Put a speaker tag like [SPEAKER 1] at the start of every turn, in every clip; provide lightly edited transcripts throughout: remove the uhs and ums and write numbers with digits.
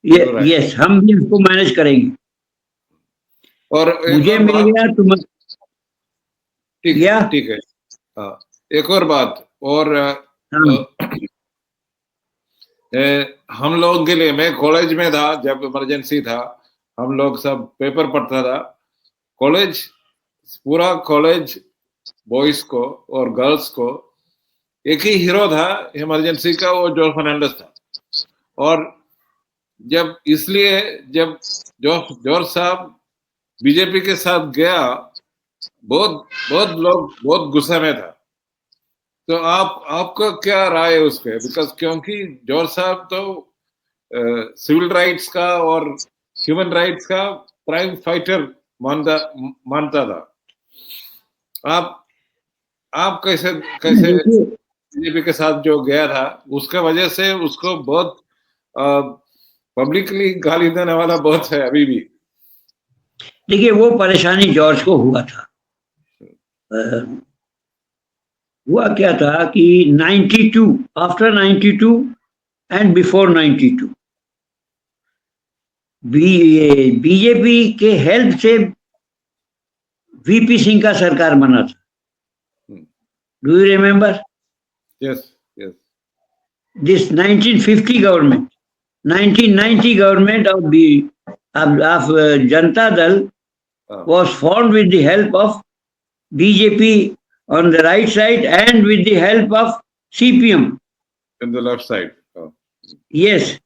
[SPEAKER 1] Yes, हम भी इसको मैनेज करेंगे।
[SPEAKER 2] और
[SPEAKER 1] मुझे मिल गया तुम,
[SPEAKER 2] ठीक है। हाँ, एक और बात, और हम लोग के लिए, मैं कॉलेज में था जब इमरजेंसी था, हम लोग सब पेपर पढ़ता था। कॉलेज, पूरा कॉलेज बॉयज को और गर्ल्स को एक ही हीरो था इमरजेंसी का, वो जॉर्ज फर्नांडिस था। और जब जॉर्ज साहब बीजेपी के साथ गया, बहुत लोग बहुत गुस्से में था। तो आपका क्या राय है उस पर? बिकॉज क्योंकि जॉर्ज साहब तो सिविल राइट्स का और ह्यूमन राइट्स का प्राइम फाइटर मानता था। आप कैसे बीजेपी के साथ जो गया था, उसका वजह से उसको बहुत पब्लिकली गाली देने वाला बहुत है अभी भी।
[SPEAKER 1] देखिए, वो परेशानी जॉर्ज को हुआ था। हुआ क्या था कि 92, आफ्टर 92 एंड बिफोर 92, बीजेपी के हेल्प से वीपी सिंह का सरकार बना था। Do you remember?
[SPEAKER 2] Yes, yes.
[SPEAKER 1] This 1950 government, 1990 government of Janata Dal was formed with the help of BJP on the right side and with the help of CPM
[SPEAKER 2] on the left side.
[SPEAKER 1] Yes,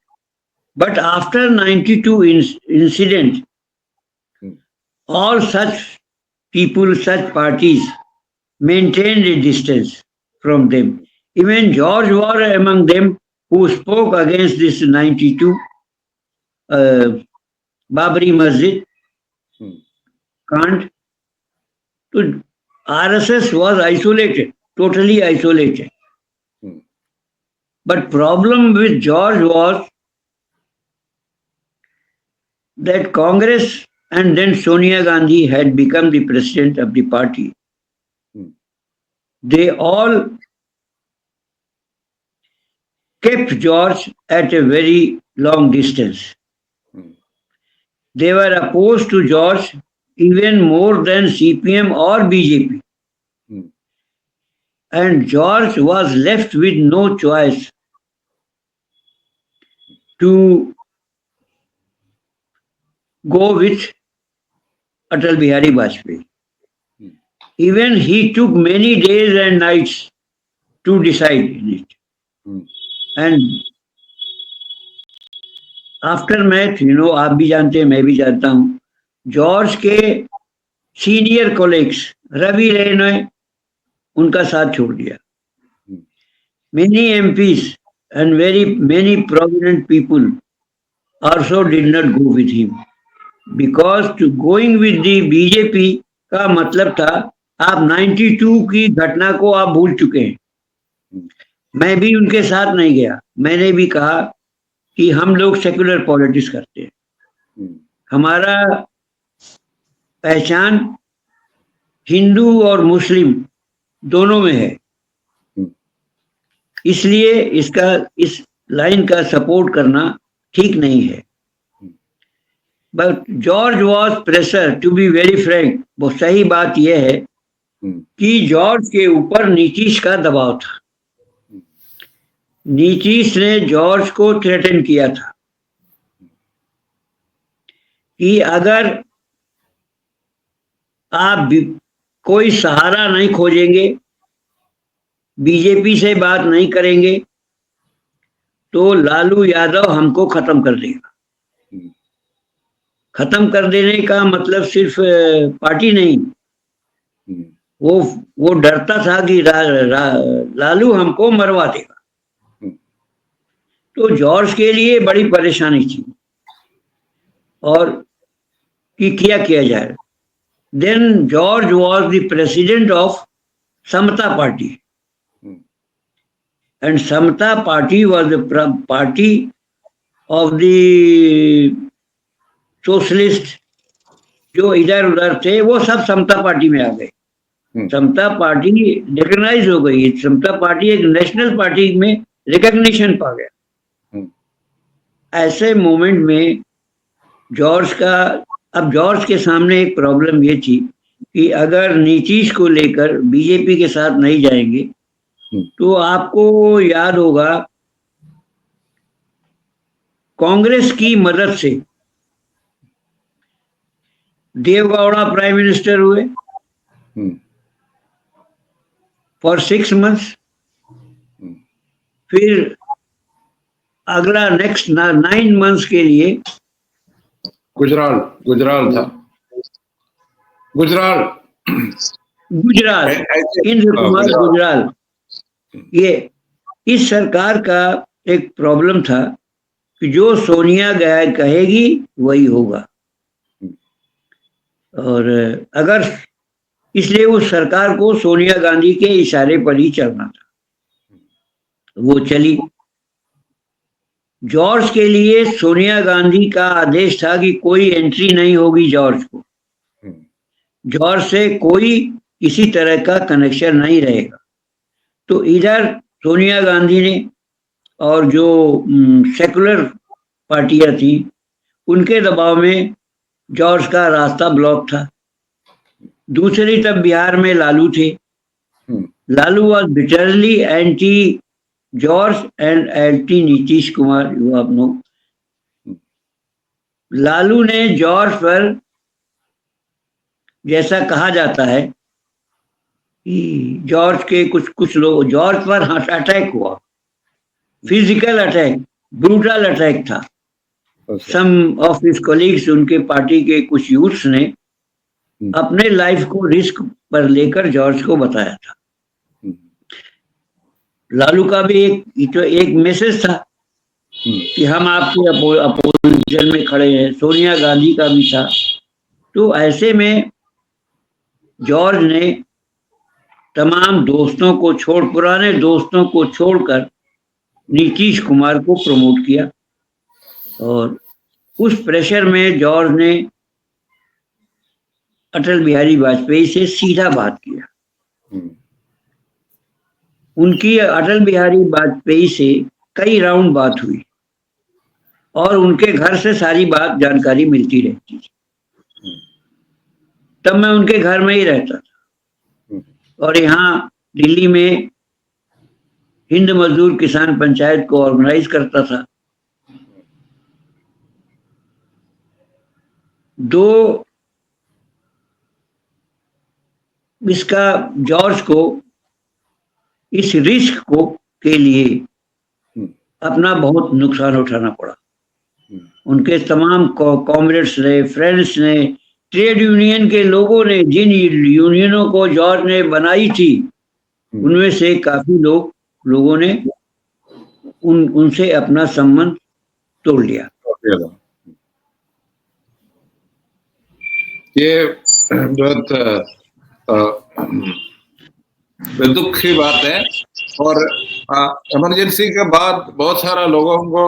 [SPEAKER 1] but after 92 incident, all such people, such parties maintained a distance from them. Even George was among them who spoke against this 92 Babri Masjid Kant. So RSS was isolated, totally isolated. But problem with George was that Congress and then Sonia Gandhi had become the president of the party. They all kept George at a very long distance. They were opposed to George even more than CPM or BJP. And George was left with no choice to go with Atal Bihari Vajpayee. Even he took many days and nights to decide in it. And aftermath, आप भी जानते हैं, मैं भी जानता हूँ, George के senior colleagues Ravi Renoir उनका साथ छोड़ दिया. Many MPs and very many prominent people also did not go with him, because to going with the BJP का मतलब था आप 92 की घटना को आप भूल चुके हैं. मैं भी उनके साथ नहीं गया. मैंने भी कहा कि हम लोग सेक्युलर पॉलिटिक्स करते हैं, हमारा पहचान हिंदू और मुस्लिम दोनों में है, इसलिए इस लाइन का सपोर्ट करना ठीक नहीं है. But George was pressure, to be very frank. वो सही बात यह है कि जॉर्ज के ऊपर नीतीश का दबाव था. नीतीश ने जॉर्ज को थ्रेटन किया था कि अगर आप कोई सहारा नहीं खोजेंगे, बीजेपी से बात नहीं करेंगे, तो लालू यादव हमको खत्म कर देगा. खत्म कर देने का मतलब सिर्फ पार्टी नहीं, वो डरता था कि लालू हमको मरवा देगा. तो जॉर्ज के लिए बड़ी परेशानी थी और कि क्या किया जाए. Then George was the president of Samata Party, and Samata Party was the party of the socialist. जो इधर उधर थे वो सब समता पार्टी में आ गए. समता पार्टी रिकॉग्नाइज हो गई. समता पार्टी एक नेशनल पार्टी में रिकॉग्निशन पा गया. ऐसे मोमेंट में जॉर्ज का, अब जॉर्ज के सामने एक प्रॉब्लम ये थी कि अगर नीतीश को लेकर बीजेपी के साथ नहीं जाएंगे तो आपको याद होगा कांग्रेस की मदद से देवगौड़ा प्राइम मिनिस्टर हुए फॉर 6 months। फिर अगला नेक्स्ट 9 months के लिए
[SPEAKER 2] गुजराल था गुजराल
[SPEAKER 1] इंद्र कुमार गुजराल। ये इस सरकार का एक प्रॉब्लम था कि जो सोनिया गांधी कहेगी वही होगा, और अगर इसलिए उस सरकार को सोनिया गांधी के इशारे पर ही चलना था, वो चली। जॉर्ज के लिए सोनिया गांधी का आदेश था कि कोई एंट्री नहीं होगी जॉर्ज को, जॉर्ज से कोई किसी तरह का कनेक्शन नहीं रहेगा। तो इधर सोनिया गांधी ने और जो सेकुलर पार्टियां थी उनके दबाव में जॉर्ज का रास्ता ब्लॉक था। दूसरी तरफ बिहार में लालू थे। Lalu was bitterly anti George and anti Nitish Kumar, you आप नो। लालू ने जॉर्ज पर, जैसा कहा जाता है कि जॉर्ज के कुछ लोग, जॉर्ज पर अटैक हुआ, फिजिकल अटैक, ब्रूटल अटैक था। सम ऑफ हिज कलीग्स, उनके पार्टी के कुछ यूथ्स ने अपने लाइफ को रिस्क पर लेकर जॉर्ज को बताया था। लालू का भी एक मैसेज था कि हम आपके अपोजिशन में खड़े हैं, सोनिया गांधी का भी था। तो ऐसे में जॉर्ज ने तमाम दोस्तों को पुराने दोस्तों को छोड़कर नीतीश कुमार को प्रमोट किया, और उस प्रेशर में जॉर्ज ने अटल बिहारी वाजपेयी से सीधा बात किया। उनकी अटल बिहारी वाजपेयी से कई राउंड बात हुई और उनके घर से सारी बात जानकारी मिलती रहती थी। तब मैं उनके घर में ही रहता था, और यहाँ दिल्ली में हिंद मजदूर किसान पंचायत को ऑर्गेनाइज करता था। दो इसका जॉर्ज को इस रिस्क को के लिए अपना बहुत नुकसान उठाना पड़ा। उनके तमाम कॉमरेड्स ने, फ्रेंड्स ने, ट्रेड यूनियन के लोगों ने, जिन यूनियनों को जॉर्ज ने बनाई थी, उनमें से काफी लोगों ने उनसे अपना संबंध तोड़ लिया।
[SPEAKER 2] ये बहुत दुख की बात है। और इमरजेंसी के बाद बहुत सारा लोगों को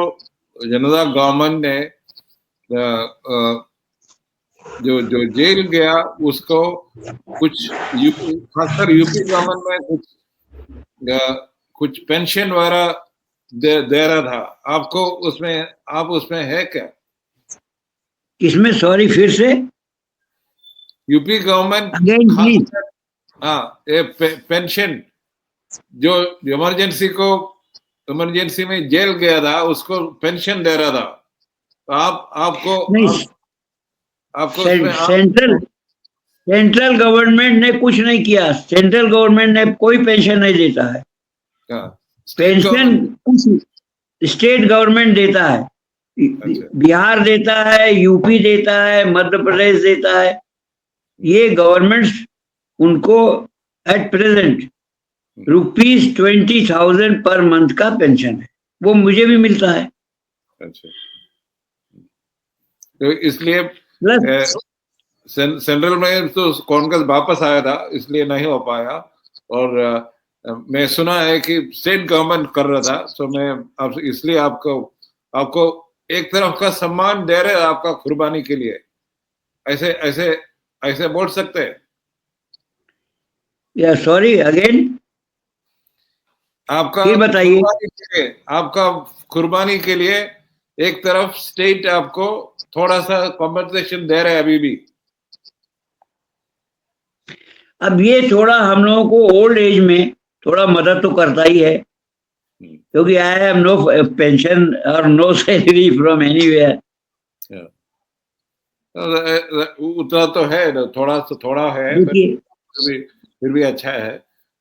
[SPEAKER 2] जनता गवर्नमेंट ने जो जेल गया उसको कुछ खासकर यूपी गवर्नमेंट में कुछ पेंशन वगैरह दे रहा था। आपको उसमें, आप उसमें है क्या?
[SPEAKER 1] इसमें सॉरी फिर से
[SPEAKER 2] यूपी गवर्नमेंट पेंशन जो इमरजेंसी में जेल गया था उसको पेंशन दे रहा था। तो आपको
[SPEAKER 1] सेंट्रल गवर्नमेंट ने कुछ नहीं किया। सेंट्रल गवर्नमेंट ने कोई पेंशन नहीं देता है। पेंशन कुछ स्टेट गवर्नमेंट देता है। बिहार देता है, यूपी देता है, मध्य प्रदेश देता है। ये गवर्नमेंट्स उनको एट प्रेजेंट ₹20,000 पर मंथ का पेंशन है, वो मुझे भी मिलता है।
[SPEAKER 2] अच्छा, तो इसलिए सेंट्रल में तो कांग्रेस वापस आया था, इसलिए नहीं हो पाया। और मैं सुना है कि स्टेट गवर्नमेंट कर रहा था, तो मैं इसलिए आपको एक तरफ का सम्मान दे रहे हैं आपका कुर्बानी के लिए, ऐसे बोल सकते हैं?
[SPEAKER 1] या सॉरी अगेन
[SPEAKER 2] आपका
[SPEAKER 1] बताइए।
[SPEAKER 2] आपका कुर्बानी के लिए एक तरफ स्टेट आपको थोड़ा सा कॉम्पनसेशन दे रहे हैं अभी भी।
[SPEAKER 1] अब ये थोड़ा हम लोगों को ओल्ड एज में थोड़ा मदद तो करता ही है, क्योंकि आई हैव नो पेंशन और नो सैलरी फ्रॉम एनीवेयर।
[SPEAKER 2] उतना तो है, थोड़ा है, फिर भी अच्छा है।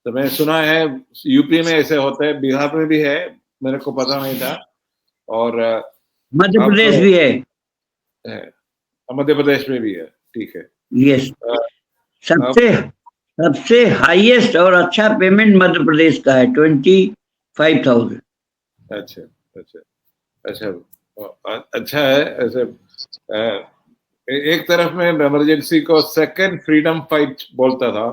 [SPEAKER 2] तो मैं सुना है यूपी में ऐसे होता है, बिहार में भी है, मेरे को पता नहीं था, और
[SPEAKER 1] मध्य प्रदेश भी है,
[SPEAKER 2] मध्य प्रदेश में भी है। ठीक है।
[SPEAKER 1] यस। सबसे हाईएस्ट और अच्छा पेमेंट मध्य प्रदेश का है, 25,000।
[SPEAKER 2] अच्छा अच्छा अच्छा, अच्छा है। ऐसे एक तरफ में इमरजेंसी को सेकंड फ्रीडम फाइट बोलता था,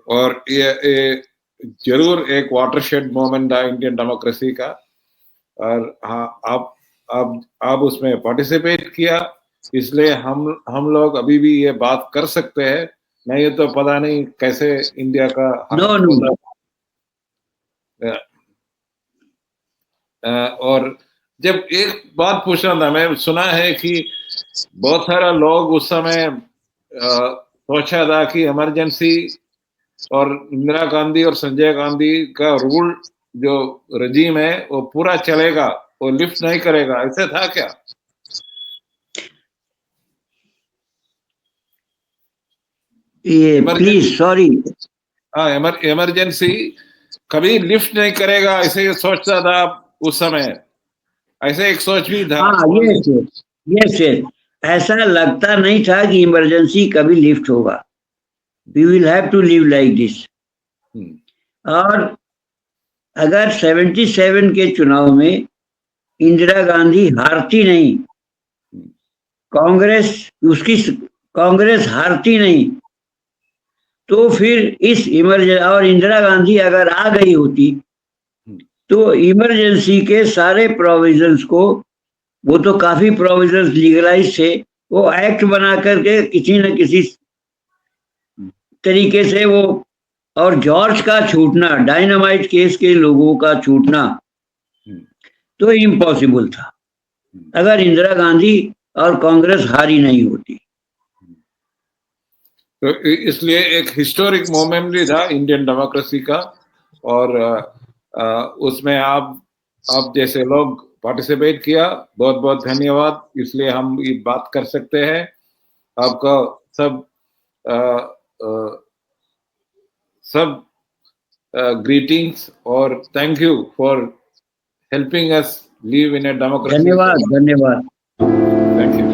[SPEAKER 2] और ये जरूर एक वाटरशेड मोमेंट था इंडियन डेमोक्रेसी का। और हाँ, आप उसमें पार्टिसिपेट किया, इसलिए हम लोग अभी भी ये बात कर सकते हैं, नहीं तो पता नहीं कैसे इंडिया का
[SPEAKER 1] नो।
[SPEAKER 2] और जब एक बात पूछना था, मैं सुना है कि बहुत सारा लोग उस समय सोचा था कि इमरजेंसी और इंदिरा गांधी और संजय गांधी का रूल जो रजीम है वो पूरा चलेगा, वो लिफ्ट नहीं करेगा, ऐसे था क्या?
[SPEAKER 1] ये प्लीज सॉरी,
[SPEAKER 2] हाँ, इमरजेंसी कभी लिफ्ट नहीं करेगा ऐसे सोचता था उस समय, ऐसे एक सोच भी था।
[SPEAKER 1] हाँ, यस, ऐसा लगता नहीं था कि इमरजेंसी कभी लिफ्ट होगा। We will have to live like this. और अगर 77 के चुनाव में इंदिरा गांधी हारती नहीं, कांग्रेस हारती नहीं, तो फिर इस इमरजेंसी, और इंदिरा गांधी अगर आ गई होती तो इमरजेंसी के सारे प्रोविजंस को, वो तो काफी प्रोविजंस लीगलाइज थे, वो एक्ट बना करके किसी न किसी तरीके से वो, और जॉर्ज का छूटना, डायनामाइट केस के लोगों का छूटना तो इम्पॉसिबल था अगर इंदिरा गांधी और कांग्रेस हारी नहीं होती।
[SPEAKER 2] तो इसलिए एक हिस्टोरिक मोमेंट भी था इंडियन डेमोक्रेसी का, और उसमें आप जैसे लोग पार्टिसिपेट किया, बहुत बहुत धन्यवाद। इसलिए हम ये बात कर सकते हैं। आपका सब ग्रीटिंग्स, और thank you for helping us live in a democracy.
[SPEAKER 1] धन्यवाद।
[SPEAKER 2] Thank you.